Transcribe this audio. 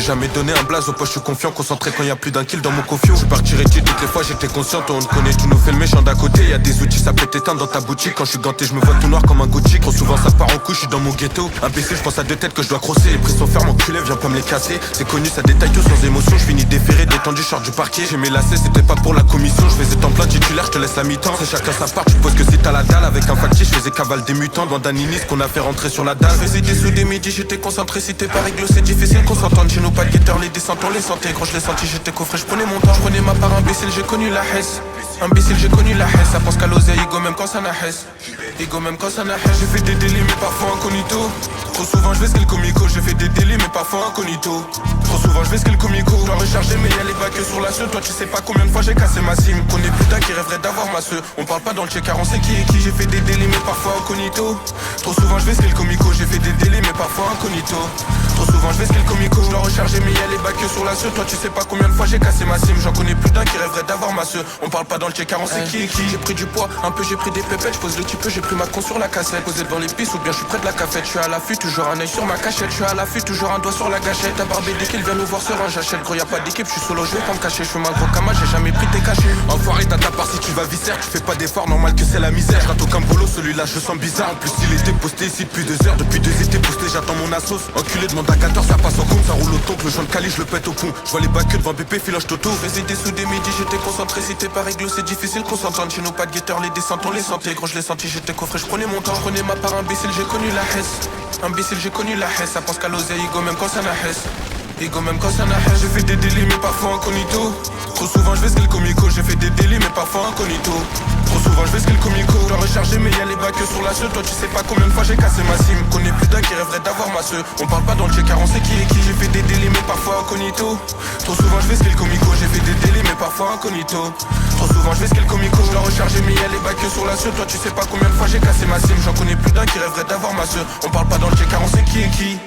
jamais donné un blaze au poche, je suis confiant, concentré quand y a plus d'un kill dans mon confio. Je partirai toutes les fois, j'étais conscient, on connaît, tu nous fais le méchant d'à côté. Y'a des outils, ça peut t'éteindre dans ta boutique. Quand je suis ganté, je me vois tout noir comme un gothique. Trop souvent ça part en couche, je suis dans mon ghetto. Imbécile, je pense à deux têtes que je dois crosser. Les prix sont fermes, enculé, viens pas me les casser. C'est connu, ça détaille tout sans émotion. Je finis déféré, détendu, short du parquet. J'ai mes lacets, c'était pas pour la commission. Je faisais temps plein titulaire, je te laisse la mi-temps. C'est chacun sa part, tu poses que si t'as la dalle. Avec un factice, je faisais cavale des mutants. Loin d'un inis qu'on a fait rentrer sur la dalle. Je faisais des sous des midis, j'étais concentré. Si t'es pas réglo, c'est difficile qu'on s'entende. Chez nous, pas de guetteur, les descentes, on les sentait. Gros, je les sentis, j'étais coffré, je prenais mon temps. Je prenais ma part imbécile, j'ai connu la hesse. Imbécile, j'ai connu la hesse. Ça pense qu'à l'oseille, ego même quand ça n'a hesse. Ego même quand ça n'a hesse. J'ai fait des délits, mais parfois incognito. Trop souvent, je vais ce qu'est le comico. J'ai fait des délits, mais parfois incognito. Trop souvent, je vais ce qu'est le comico. Je dois recharger, mais y'a les bacs sur la seule. Toi, tu sais pas combien de fois j'ai cassé ma cime. Connais putain qui rêverait d'avoir ma seule. On parle pas dans le check-car, on sait qui est qui. J'ai fait des délits, mais parfois incognito. Trop souvent, je vais ce qu'est le comico. J'ai fait des délits, mais parfois incognito. Trop souvent, je vais ce qu'est le comico. Je dois recharger, mais y'a les bacs sur la seule. Toi, tu sais pas combien de fois j'ai cassé ma cime. J'en connais plus d'un qui rêverait d'avoir ma seule. On parle pas dans le check-car, on sait qui est qui. J'ai pris du poids, un peu j'ai pris des pépettes. Je pose le petit peu, j'ai pris ma con sur la cassette. Posé devant les pistes ou bien je suis près de la cafette. Je suis à l'affût, toujours un œil sur ma cachette. Je suis à l'affût, toujours un doigt sur la gâchette. Ta barbé dès qu'il vient nous voir sur un j'achète. Gros, y'a pas d'équipe, je suis solo, je vais pas me cacher. Je fais un gros cama, j'ai jamais pris tes cachets. Enfoiré, t'as ta part si tu vas viscère. Tu fais pas d'effort, normal que c'est la misère. J'rate aucun boulot, celui-là je sens bizarre. En plus, il était posté ici depuis 2 heures. Depuis 2 étés posté, j'attends mon assos. Enculé, demande à 14, ça passe en compte. Ça roule au tonk, le joint de Cali, je le pète au pont. Je vois les bacs devant BP, filoche Toto. Faisais des sous des midis, j'étais concentré. Si t'es pas réglo, c'est difficile qu'on s'entende. Chez nous, pas de guetteur, les descentes, on les sentait. Gros, je les sentis, j'étais coffré, je prenais mon temps. Je prenais ma part imbécile, j'ai connu la hesse. Imbécile, j'ai connu la hesse. Ça pense qu'à l'oseille, ego même quand ça n'a hesse. Ego même quand ça n'a hesse. J'ai fait des délits, mais parfois incognito. Trop souvent, je vais ce qu'est le comico. J'ai fait des délits, mais parfois incognito. Trop souvent, je vais ce qu'est le comico. Je dois recharger, mais y'a les bacs sur la seule. Toi, tu sais pas combien de fois j'ai cassé ma cime. Connais plus d'un qui rêverait d'avoir ma seule. On parle pas dans le check-car, on sait qui est qui. J'ai fait des délits, mais parfois incognito. Trop souvent, je vais ce qu'est le comico. J'ai fait des délits, mais parfois incognito. Trop souvent, je vais ce qu'est le comico. Je dois recharger, mais y'a les bacs sur la seule. Toi, tu sais pas combien de fois j'ai cassé ma cime. J'en connais plus d'un qui rêverait d'avoir ma seule. On parle pas dans le check-car, on sait qui est qui.